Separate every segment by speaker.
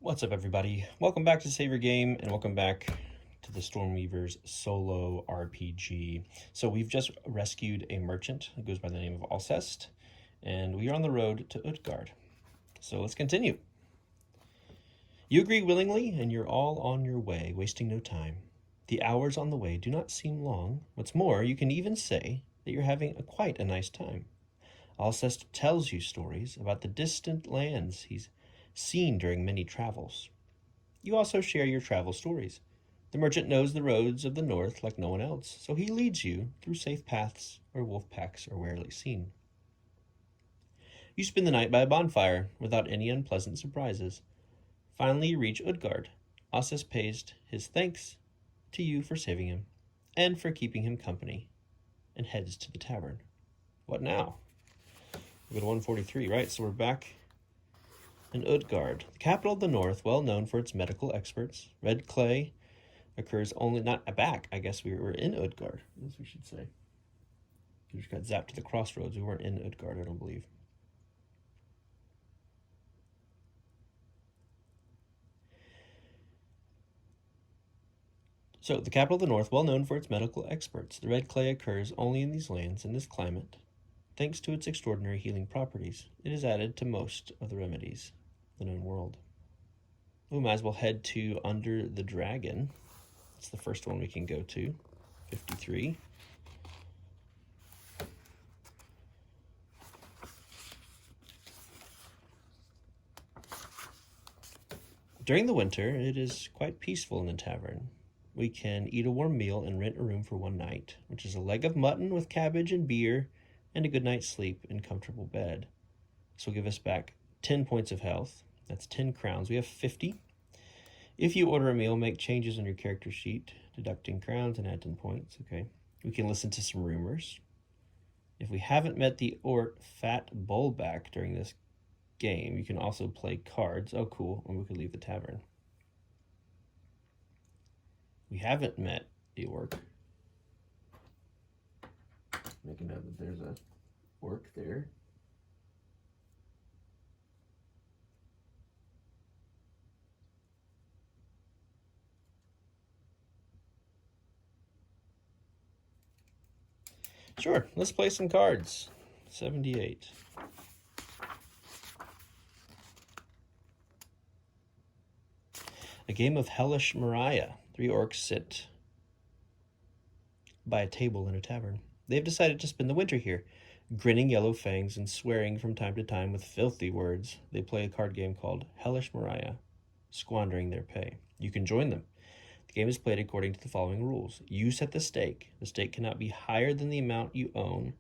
Speaker 1: What's up, everybody? Welcome back to Save Your Game, and welcome back to the Stormweavers solo RPG. So we've just rescued a merchant who goes by the name of Alsace, and we are on the road to Utgard. So let's continue. You agree willingly, and you're all on your way, wasting no time. The hours on the way do not seem long. What's more, you can even say that you're having quite a nice time. Alsace tells you stories about the distant lands he's seen during many travels. You also share your travel stories. The merchant knows the roads of the north like no one else, so he leads you through safe paths where wolf packs are rarely seen. You spend the night by a bonfire without any unpleasant surprises. Finally, you reach Utgard. Alsace pays his thanks to you for saving him and for keeping him company, and heads to the tavern. What now? We go to 143, right? So we're back in Utgard, the capital of the north, well known for its medical experts. Red clay occurs only, not back, I guess we were in Utgard, as we should say. We just got zapped to the crossroads. We weren't in Utgard, I don't believe. So, the capital of the north, well known for its medical experts. The red clay occurs only in these lands, in this climate. Thanks to its extraordinary healing properties, it is added to most of the remedies of the known world. We might as well head to Under the Dragon. It's the first one we can go to, 53. During the winter, it is quite peaceful in the tavern. We can eat a warm meal and rent a room for one night, which is a leg of mutton with cabbage and beer, and a good night's sleep in comfortable bed. This will give us back 10 points of health. That's 10 crowns. We have 50. If you order a meal, make changes on your character sheet, deducting crowns and add 10 points. Okay. We can listen to some rumors. If we haven't met the orc Fat Bullback during this game, you can also play cards. Oh, cool. And we could leave the tavern. We haven't met the orc. Make a note that there's a orc there. Sure, let's play some cards. 78. A game of Hellish Mariah. 3 orcs sit by a table in a tavern. They've decided to spend the winter here, grinning yellow fangs and swearing from time to time with filthy words. They play a card game called Hellish Mariah, squandering their pay. You can join them. The game is played according to the following rules. You set the stake. The stake cannot be higher than the amount you own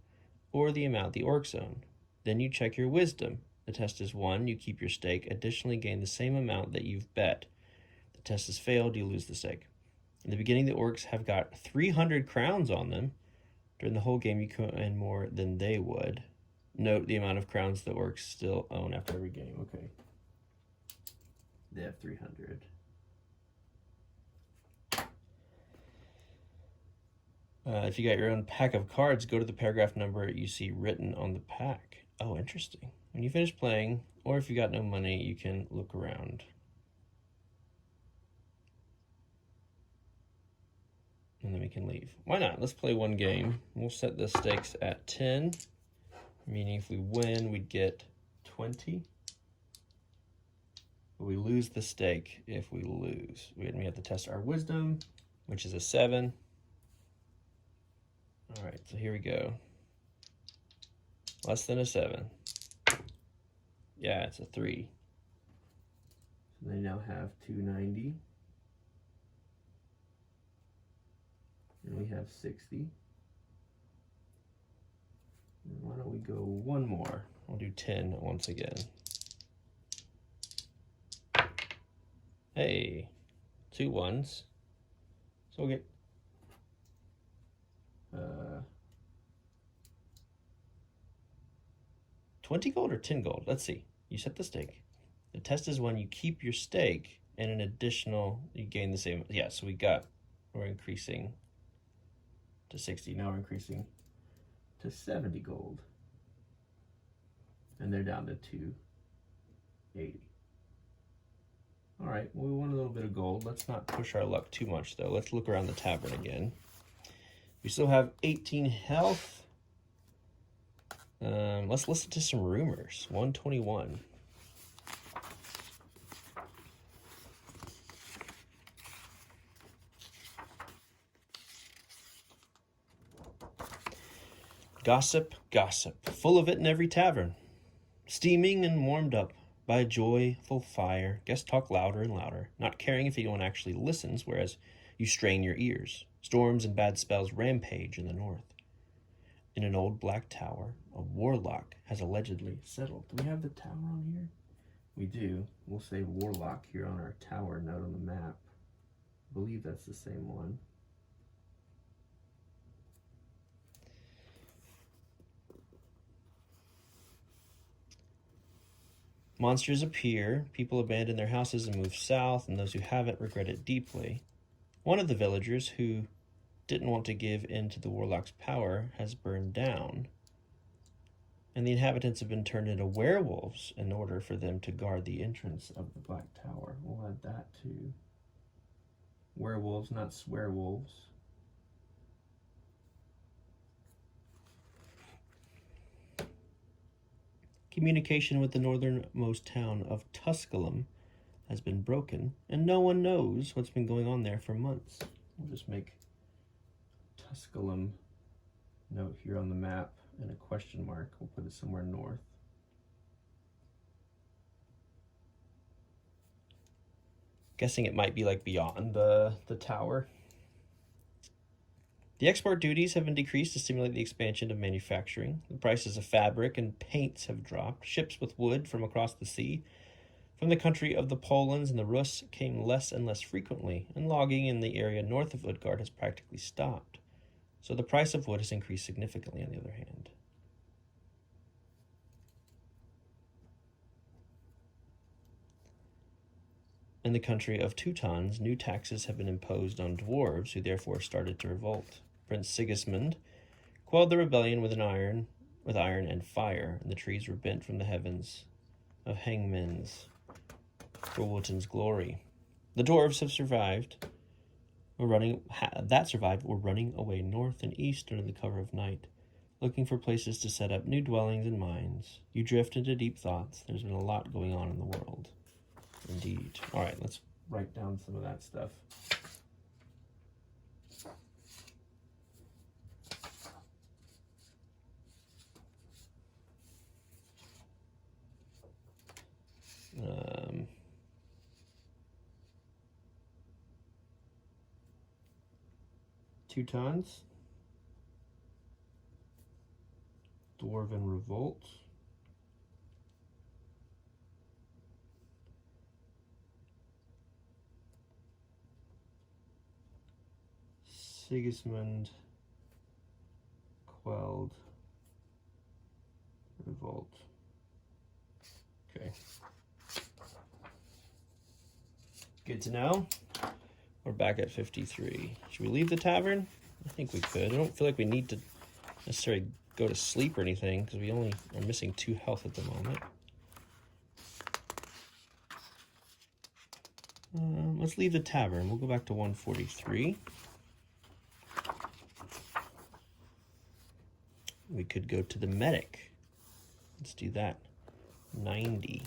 Speaker 1: or the amount the orcs own. Then you check your wisdom. The test is 1, you keep your stake. Additionally, gain the same amount that you've bet. The test has failed, you lose the stake. In the beginning, the orcs have got 300 crowns on them. During the whole game, you can earn more than they would. Note the amount of crowns the orcs still own after every game. Okay. They have 300. If you got your own pack of cards, go to the paragraph number you see written on the pack. Oh, interesting. When you finish playing, or if you got no money, you can look around. And then we can leave. Why not? Let's play one game. We'll set the stakes at 10, meaning if we win, we'd get 20. But we lose the stake if we lose. We have to test our wisdom, which is a 7. All right, so here we go. Less than a 7. Yeah, it's a 3. So they now have 290. And we have 60. And why don't we go one more? We'll do 10 once again. Hey, 2 ones. So we'll get 20 gold or 10 gold? Let's see. You set the stake. The test is 1, you keep your stake, and an additional, you gain the same. Yeah, so we're increasing to 60. Now we're increasing to 70 gold. And they're down to 280. All All right, well, we want a little bit of gold. Let's not push our luck too much, though. Let's look around the tavern again. We still have 18 health. Let's listen to some rumors. 121. Gossip, gossip, full of it in every tavern. Steaming and warmed up by a joyful fire, guests talk louder and louder, not caring if anyone actually listens, whereas you strain your ears. Storms and bad spells rampage in the north. In an old black tower, a warlock has allegedly settled. Do we have the tower on here? We do. We'll say warlock here on our tower note on the map. I believe that's the same one. Monsters appear, people abandon their houses and move south, and those who haven't regret it deeply. One of the villagers, who didn't want to give in to the warlock's power, has burned down, and the inhabitants have been turned into werewolves in order for them to guard the entrance of the Black Tower. We'll add that to werewolves, not swearwolves. Communication with the northernmost town of Tusculum has been broken, and no one knows what's been going on there for months. We'll just make Tusculum note here on the map and a question mark. We'll put it somewhere north. Guessing it might be like beyond the tower. The export duties have been decreased to stimulate the expansion of manufacturing. The prices of fabric and paints have dropped. Ships with wood from across the sea, from the country of the Polans and the Rus, came less and less frequently, and logging in the area north of Utgard has practically stopped. So the price of wood has increased significantly, on the other hand. In the country of Teutons, new taxes have been imposed on dwarves, who therefore started to revolt. Prince Sigismund quelled the rebellion with iron and fire, and the trees were bent from the heavens of hangmen's for Wotan's glory. The dwarves have survived. Were running away north and east under the cover of night, looking for places to set up new dwellings and mines. You drift into deep thoughts. There's been a lot going on in the world. Indeed. All right, let's write down some of that stuff. Teutons, dwarven revolt, Sigismund quelled revolt. Okay. Good to know. We're back at 53. Should we leave the tavern? I think we could. I don't feel like we need to necessarily go to sleep or anything, because we only are missing 2 health at the moment. Let's leave the tavern. We'll go back to 143. We could go to the medic. Let's do that. 90.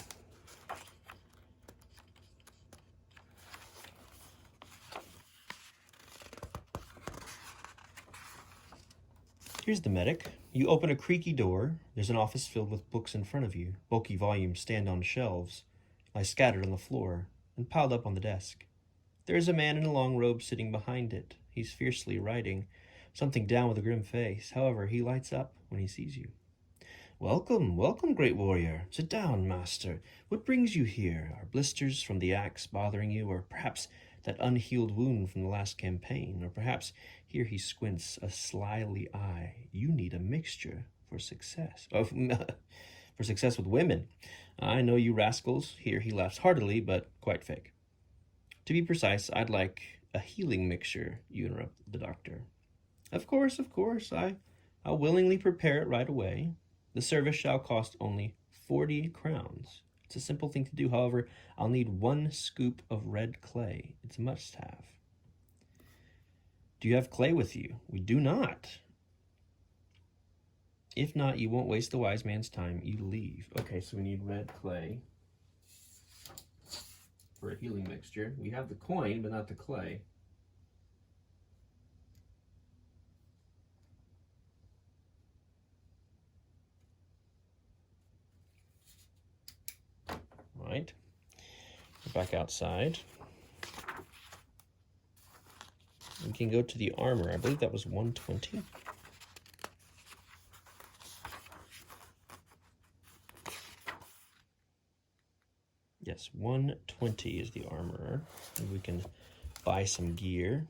Speaker 1: Here's the medic. You open a creaky door. There's an office filled with books in front of you. Bulky volumes stand on shelves, lie scattered on the floor, and piled up on the desk. There is a man in a long robe sitting behind it. He's fiercely writing something down with a grim face. However, he lights up when he sees you. Welcome, welcome, great warrior. Sit down, master. What brings you here? Are blisters from the axe bothering you, or perhaps that unhealed wound from the last campaign? Or perhaps, here he squints a slyly eye, you need a mixture for success. Oh, for success with women. I know you rascals. Here he laughs heartily, but quite fake. To be precise, I'd like a healing mixture, you interrupt the doctor. Of course. I'll willingly prepare it right away. The service shall cost only 40 crowns. It's a simple thing to do. However, I'll need 1 scoop of red clay. It's a must-have. Do you have clay with you? We do not. If not, you won't waste the wise man's time. You leave. Okay, so we need red clay for a healing mixture. We have the coin, but not the clay. Right. We're back outside. We can go to the armor. I believe that was 120. Yes, 120 is the armorer. And we can buy some gear.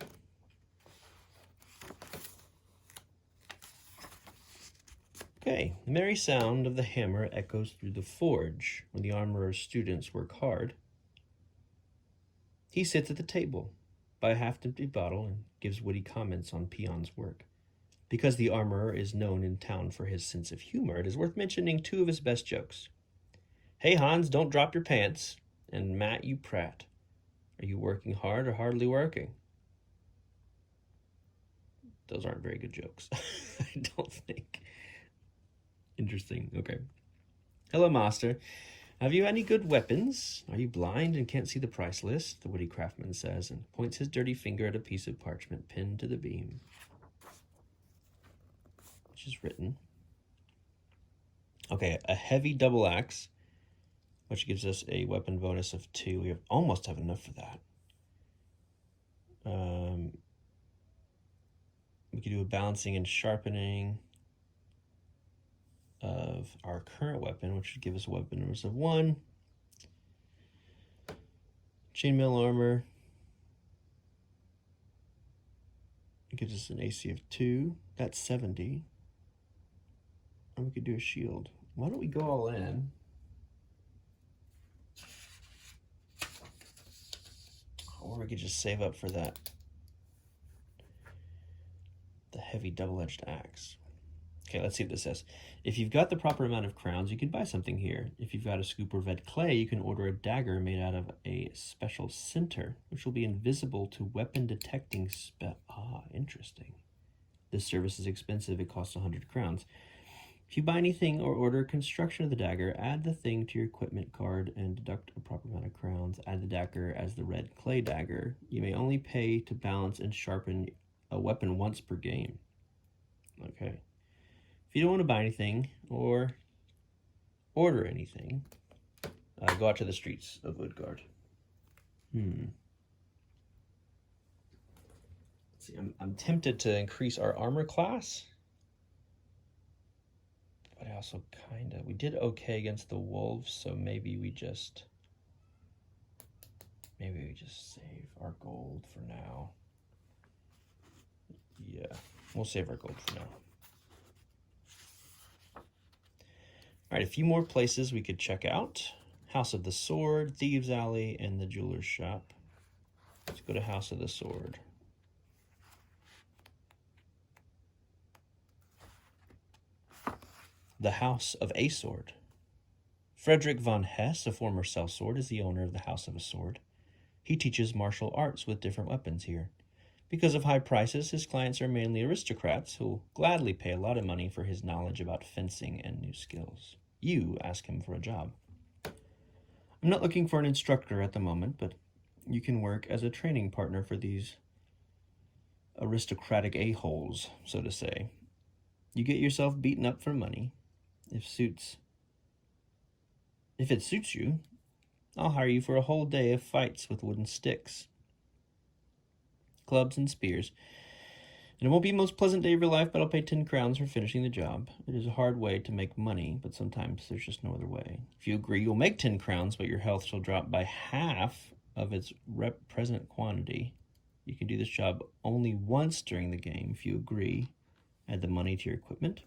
Speaker 1: Okay, the merry sound of the hammer echoes through the forge when the armorer's students work hard. He sits at the table by a half-empty bottle and gives witty comments on peon's work. Because the armorer is known in town for his sense of humor, it is worth mentioning 2 of his best jokes. Hey Hans, don't drop your pants. And Matt, you prat. Are you working hard or hardly working? Those aren't very good jokes. I don't think. Interesting. Okay. Hello, master. Have you any good weapons? Are you blind and can't see the price list? The witty craftsman says, and points his dirty finger at a piece of parchment pinned to the beam, which is written. Okay, a heavy double axe, which gives us a weapon bonus of 2. We almost have enough for that. We could do a balancing and sharpening of our current weapon, which would give us a weapon bonus of 1. Chainmail armor. It gives us an AC of 2. That's 70. And we could do a shield. Why don't we go all in? Or we could just save up for that. The heavy double-edged axe. Okay, let's see what this says. If you've got the proper amount of crowns, you can buy something here. If you've got a scoop of red clay, you can order a dagger made out of a special sinter, which will be invisible to weapon detecting interesting. This service is expensive. It costs 100 crowns. If you buy anything or order construction of the dagger, add the thing to your equipment card and deduct a proper amount of crowns. Add the dagger as the red clay dagger. You may only pay to balance and sharpen a weapon once per game. Okay. If you don't want to buy anything or order anything, go out to the streets of Woodgard. Let's see, I'm tempted to increase our armor class. But I also we did okay against the wolves, so maybe we just save our gold for now. Yeah, we'll save our gold for now. All right, a few more places we could check out. House of the Sword, Thieves Alley, and the Jeweler's Shop. Let's go to House of the Sword. The House of a Sword. Frederick von Hesse, a former sellsword, is the owner of the House of a Sword. He teaches martial arts with different weapons here. Because of high prices, his clients are mainly aristocrats who will gladly pay a lot of money for his knowledge about fencing and new skills. You ask him for a job. I'm not looking for an instructor at the moment, but you can work as a training partner for these aristocratic a-holes, so to say. You get yourself beaten up for money. If it suits you, I'll hire you for a whole day of fights with wooden sticks, clubs, and spears. And it won't be the most pleasant day of your life, but I'll pay 10 crowns for finishing the job. It is a hard way to make money, but sometimes there's just no other way. If you agree, you'll make 10 crowns, but your health shall drop by half of its present quantity. You can do this job only once during the game. If you agree, add the money to your equipment.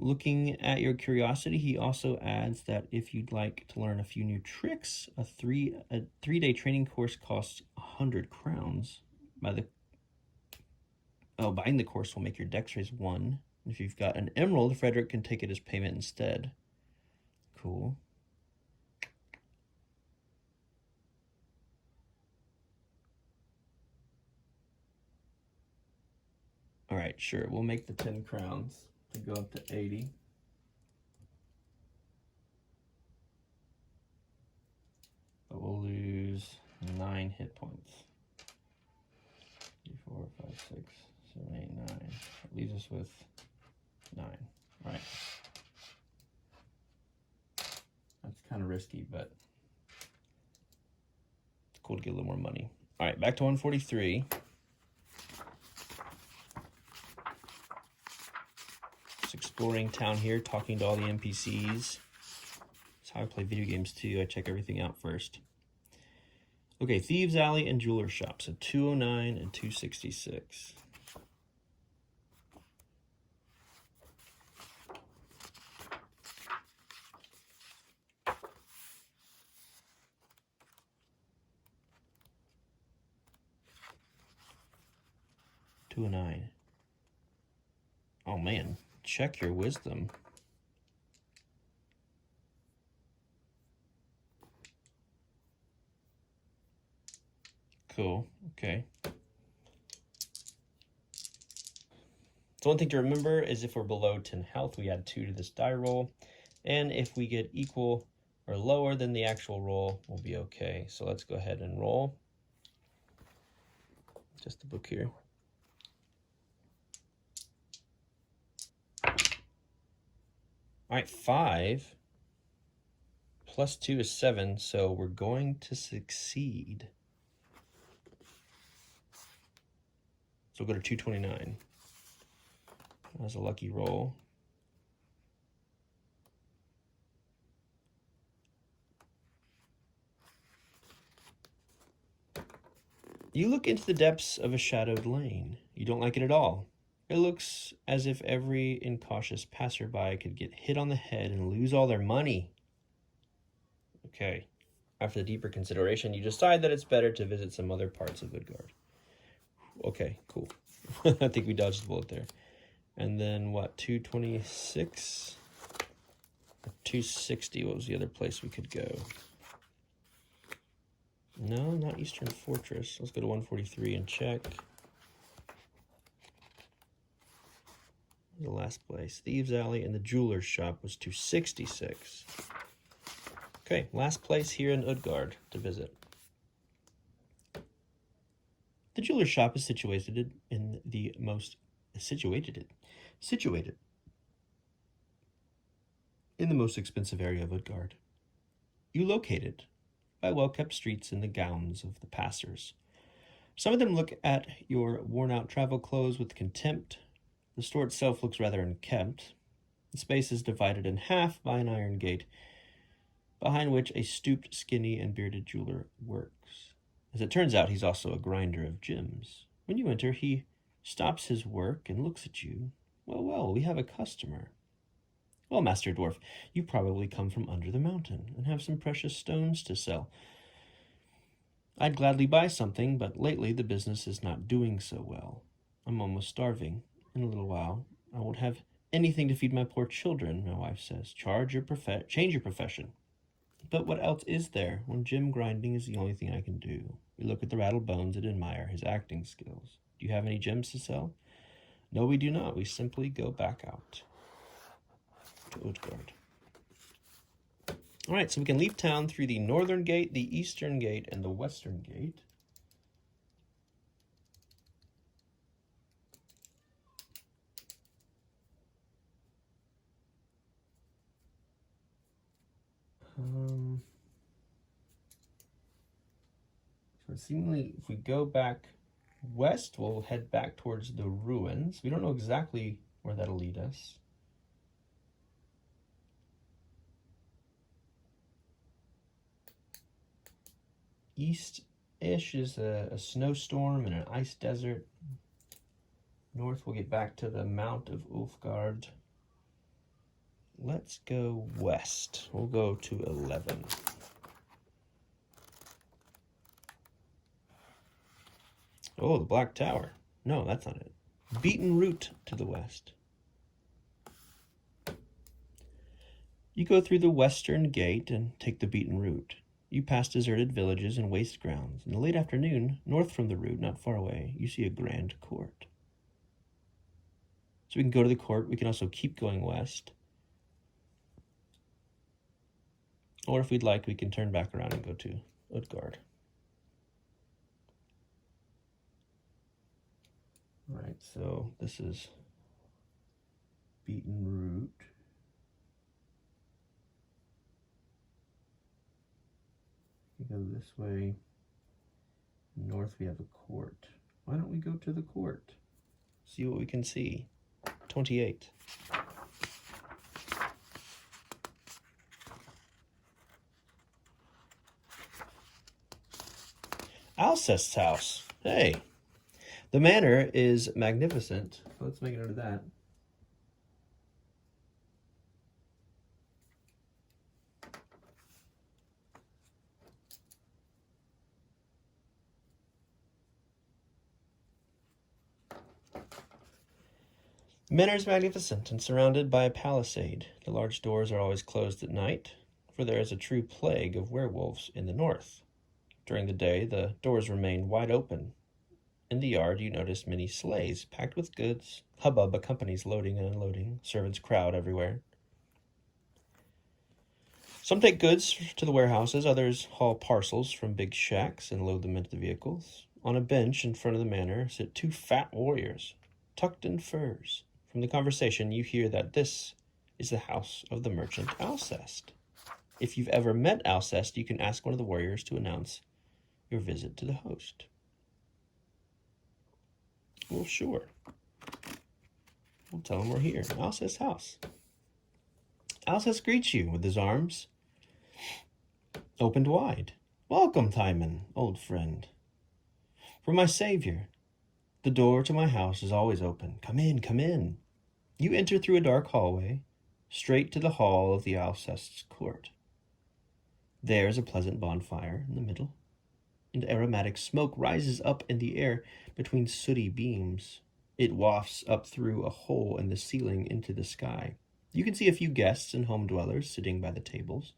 Speaker 1: Looking at your curiosity, he also adds that if you'd like to learn a few new tricks, a three-day training course costs 100 crowns. Buying the course will make your dex raise 1. If you've got an emerald, Frederick can take it as payment instead. cool. All right, sure. We'll make the 10 crowns to go up to 80. But we'll lose 9 hit points. 3, 4, 5, 6, 7, 8, 9. That leaves us with 9. All right. That's kind of risky, but it's cool to get a little more money. All right, back to 143. Just exploring town here, talking to all the NPCs. That's how I play video games too. I check everything out first. Okay, Thieves Alley and Jeweler Shop. So 209 and 266. $209. Oh man, check your wisdom. Cool, okay. So one thing to remember is if we're below 10 health, we add 2 to this die roll. And if we get equal or lower than the actual roll, we'll be okay. So let's go ahead and roll. Just the book here. All right, 5 plus 2 is 7, so we're going to succeed. So we'll go to 229. That was a lucky roll. You look into the depths of a shadowed lane. You don't like it at all. It looks as if every incautious passerby could get hit on the head and lose all their money. Okay. After the deeper consideration, you decide that it's better to visit some other parts of Utgard. Okay, cool. I think we dodged the bullet there. And then what, 226? 260, what was the other place we could go? No, not Eastern Fortress. Let's go to 143 and check. The last place. Thieves Alley and the Jeweler's Shop was 266. Okay, last place here in Utgard to visit. The Jeweler's Shop is situated in the most situated in the most expensive area of Utgard. You locate it by well-kept streets and the gowns of the passers. Some of them look at your worn-out travel clothes with contempt. The store itself looks rather unkempt. The space is divided in half by an iron gate, behind which a stooped, skinny, and bearded jeweler works. As it turns out, he's also a grinder of gems. When you enter, he stops his work and looks at you. Well, we have a customer. Well, Master Dwarf, you probably come from under the mountain and have some precious stones to sell. I'd gladly buy something, but lately the business is not doing so well. I'm almost starving. In a little while, I won't have anything to feed my poor children, my wife says. Change your profession. But what else is there when gem grinding is the only thing I can do? We look at the rattled bones and admire his acting skills. Do you have any gems to sell? No, we do not. We simply go back out to Utgard. All right, so we can leave town through the northern gate, the eastern gate, and the western gate. So seemingly, if we go back west, we'll head back towards the ruins. We don't know exactly where that'll lead us. East-ish is a snowstorm and an ice desert. North, we'll get back to the Mount of Ulfgard. Let's go west. We'll go to 11. Oh, the Black Tower. No, that's not it. Beaten Route to the west. You go through the western gate and take the beaten route. You pass deserted villages and waste grounds. In the late afternoon, north from the route, not far away, you see a grand court. So we can go to the court. We can also keep going west. Or if we'd like, we can turn back around and go to Utgard. All right, so this is beaten route. We go this way. North we have a court. Why don't we go to the court? See what we can see. 28. Alsace's house. Hey. The manor is magnificent. Let's make a note of that. The manor is magnificent and surrounded by a palisade. The large doors are always closed at night, for there is a true plague of werewolves in the north. During the day, the doors remain wide open. In the yard, you notice many sleighs packed with goods. Hubbub accompanies loading and unloading. Servants crowd everywhere. Some take goods to the warehouses. Others haul parcels from big shacks and load them into the vehicles. On a bench in front of the manor sit two fat warriors, tucked in furs. From the conversation, you hear that this is the house of the merchant Alsace. If you've ever met Alsace, you can ask one of the warriors to announce your visit to the host. Well, sure. We'll tell him we're here. Alsace's house. Alsace greets you with his arms opened wide. Welcome, Timon, old friend. For my savior, the door to my house is always open. Come in, come in. You enter through a dark hallway, straight to the hall of the Alsace's court. There is a pleasant bonfire in the middle, and aromatic smoke rises up in the air between sooty beams. It wafts up through a hole in the ceiling into the sky. You can see a few guests and home dwellers sitting by the tables.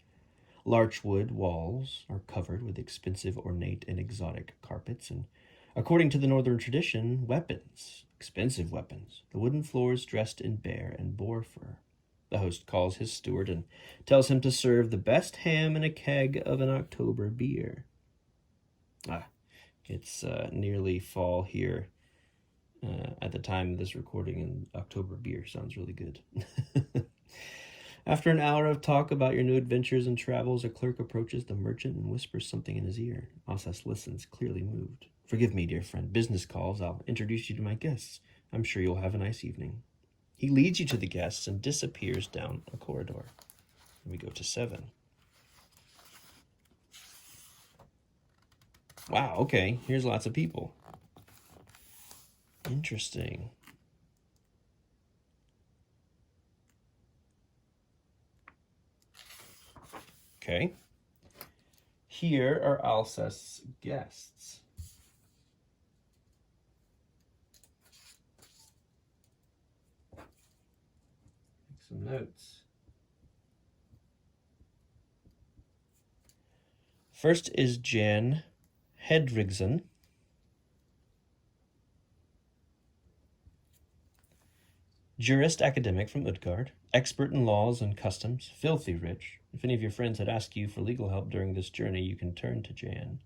Speaker 1: Larchwood walls are covered with expensive, ornate, and exotic carpets, and according to the northern tradition, weapons, expensive weapons. The wooden floors dressed in bear and boar fur. The host calls his steward and tells him to serve the best ham and a keg of an October beer. It's nearly fall here at the time of this recording, and October beer sounds really good. After an hour of talk about your new adventures and travels, a clerk approaches the merchant and whispers something in his ear. Alsace listens, clearly moved. Forgive me, dear friend. Business calls. I'll introduce you to my guests. I'm sure you'll have a nice evening. He leads you to the guests and disappears down a corridor. We go to 7. Wow, okay. Here's lots of people. Interesting. Okay. Here are Alsace's guests. Make some notes. First is Jan Hedrigsson. Jurist academic from Utgard, expert in laws and customs, filthy rich. If any of your friends had asked you for legal help during this journey, you can turn to Jan.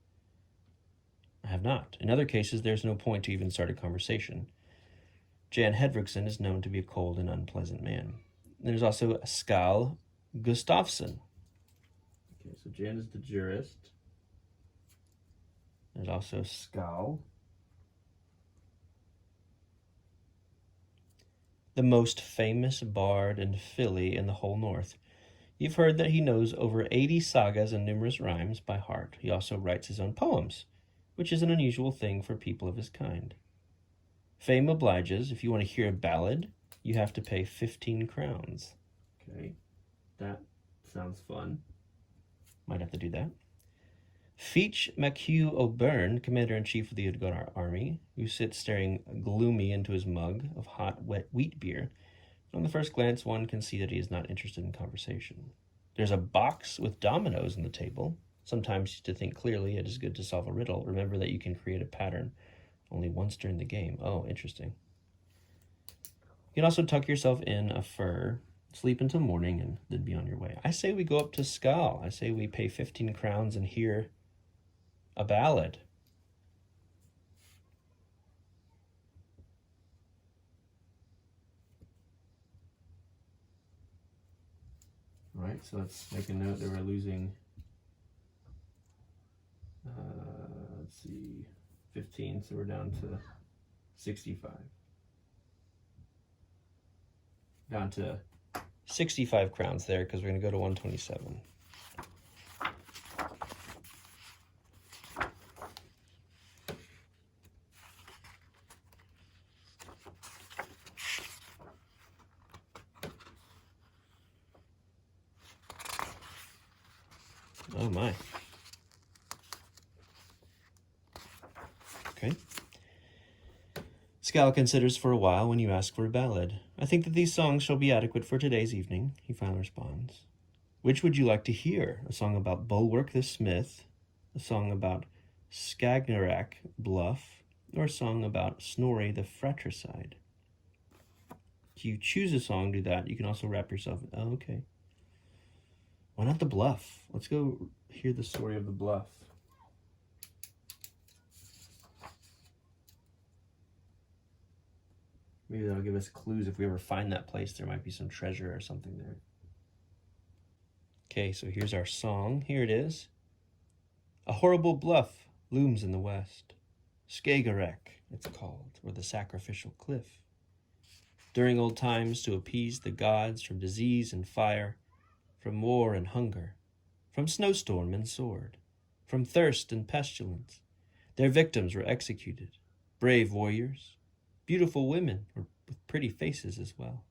Speaker 1: I have not. In other cases, there's no point to even start a conversation. Jan Hedrigsson is known to be a cold and unpleasant man. There's also Skal Gustafsson. Okay, so Jan is the jurist. There's also Skal. The most famous bard and filly in the whole north. You've heard that he knows over 80 sagas and numerous rhymes by heart. He also writes his own poems, which is an unusual thing for people of his kind. Fame obliges. If you want to hear a ballad, you have to pay 15 crowns. Okay, that sounds fun. Might have to do that. Feach MacHugh O'Byrne, commander-in-chief of the Utgard army, who sits staring gloomy into his mug of hot, wet wheat beer. On the first glance, one can see that he is not interested in conversation. There's a box with dominoes on the table. Sometimes to think clearly, it is good to solve a riddle. Remember that you can create a pattern only once during the game. Oh, interesting. You can also tuck yourself in a fur, sleep until morning, and then be on your way. I say we go up to Skal. I say we pay 15 crowns and hear a ballad. All right, so let's make a note that we're losing, let's see, 15, so we're down to 65. Down to 65 crowns there because we're going to go to 127. Oh my. Okay. Skal considers for a while when you ask for a ballad. I think that these songs shall be adequate for today's evening, he finally responds. Which would you like to hear? A song about Bulwark the Smith, a song about Skygarak Bluff, or a song about Snorri the Fratricide? If you choose a song, do that. You can also wrap yourself in... Oh, okay. Why not the Bluff? Let's go hear the story of the Bluff. Maybe that'll give us clues. If we ever find that place, there might be some treasure or something there. Okay, so here's our song. Here it is. A horrible bluff looms in the west. Skygarak, it's called, or the sacrificial cliff. During old times, to appease the gods from disease and fire, from war and hunger, from snowstorm and sword, from thirst and pestilence, their victims were executed. Brave warriors, beautiful women with pretty faces as well.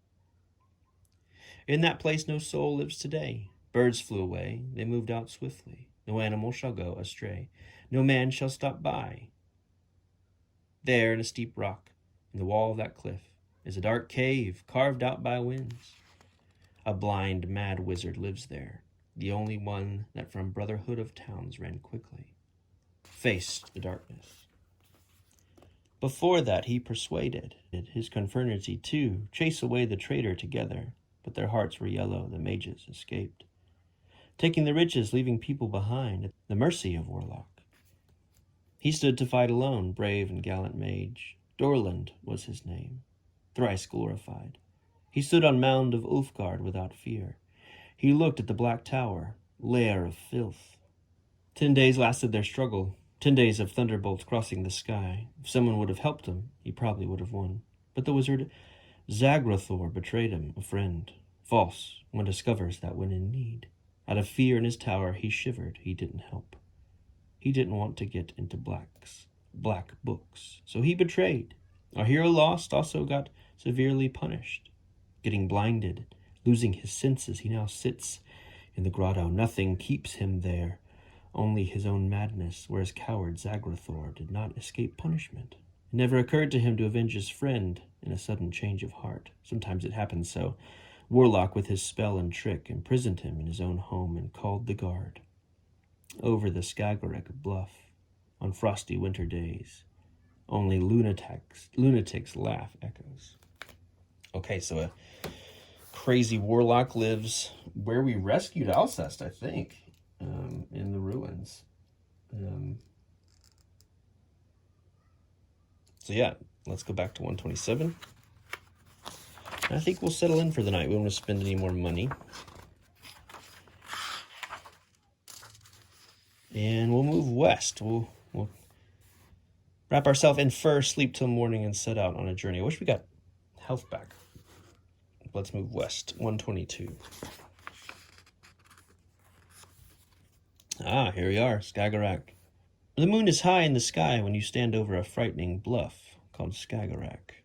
Speaker 1: In that place no soul lives today. Birds flew away, they moved out swiftly. No animal shall go astray. No man shall stop by. There in a steep rock, in the wall of that cliff, is a dark cave carved out by winds. A blind, mad wizard lives there, the only one that from brotherhood of towns ran quickly, faced the darkness. Before that he persuaded his confraternity to chase away the traitor together, but their hearts were yellow, the mages escaped, taking the riches, leaving people behind at the mercy of Warlock. He stood to fight alone, brave and gallant mage. Dorland was his name, thrice glorified. He stood on mound of Ulfgard without fear. He looked at the black tower, lair of filth. 10 days lasted their struggle, 10 days of thunderbolts crossing the sky. If someone would have helped him, he probably would have won. But the wizard Zagrathor betrayed him, a friend. False, one discovers that when in need. Out of fear in his tower, he shivered, he didn't help. He didn't want to get into black books, so he betrayed. Our hero lost, also got severely punished. Getting blinded, losing his senses, he now sits in the grotto. Nothing keeps him there, only his own madness, whereas coward Zagrathor did not escape punishment. It never occurred to him to avenge his friend in a sudden change of heart. Sometimes it happens so. Warlock, with his spell and trick, imprisoned him in his own home and called the guard. Over the Skygarak bluff, on frosty winter days, only lunatics laugh echoes. Okay, so a crazy warlock lives where we rescued Alsace, I think, in the ruins. So yeah, let's go back to 127. I think we'll settle in for the night. We don't want to spend any more money. And we'll move west. We'll wrap ourselves in fur, sleep till morning, and set out on a journey. I wish we got health back. Let's move west. 122. Ah, here we are, Skygarak. The moon is high in the sky when you stand over a frightening bluff called Skygarak,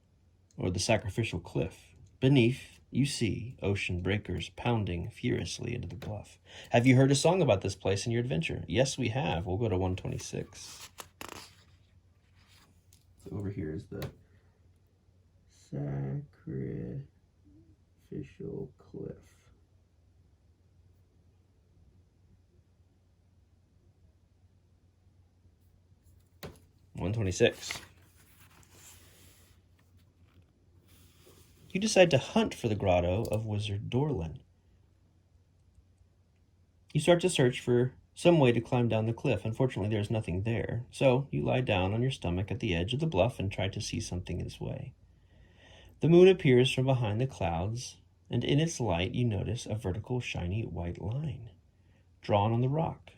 Speaker 1: or the sacrificial cliff. Beneath, you see ocean breakers pounding furiously into the bluff. Have you heard a song about this place in your adventure? Yes, we have. We'll go to 126. So over here is the sacrificial cliff. 126. You decide to hunt for the grotto of Wizard Dorlin. You start to search for some way to climb down the cliff. Unfortunately, there's nothing there, so you lie down on your stomach at the edge of the bluff and try to see something this way. The moon appears from behind the clouds, and in its light you notice a vertical, shiny white line drawn on the rock.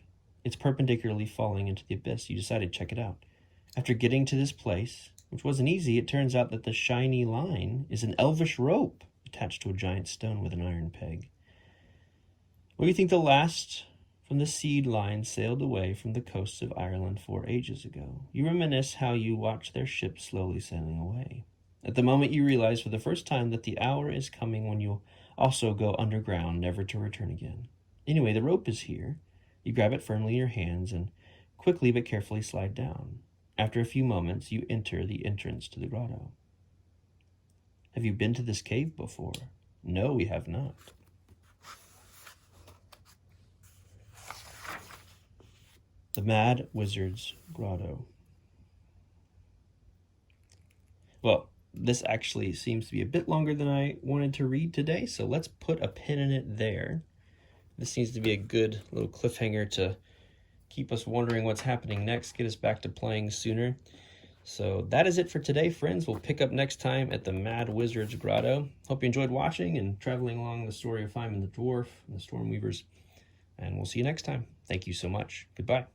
Speaker 1: It's perpendicularly falling into the abyss. You decide to check it out. After getting to this place, which wasn't easy, it turns out that the shiny line is an elvish rope attached to a giant stone with an iron peg. Well, you think the last from the seed line sailed away from the coasts of Ireland 4 ages ago. You reminisce how you watched their ship slowly sailing away. At the moment, you realize for the first time that the hour is coming when you'll also go underground, never to return again. Anyway, the rope is here. You grab it firmly in your hands and quickly but carefully slide down. After a few moments, you enter the entrance to the grotto. Have you been to this cave before? No, we have not. The Mad Wizards Grotto. Well, this actually seems to be a bit longer than I wanted to read today, so let's put a pin in it there. This seems to be a good little cliffhanger to keep us wondering what's happening next, get us back to playing sooner. So that is it for today, friends. We'll pick up next time at the Mad Wizards Grotto. Hope you enjoyed watching and traveling along the story of Fime and the Dwarf and the Stormweavers. And we'll see you next time. Thank you so much. Goodbye.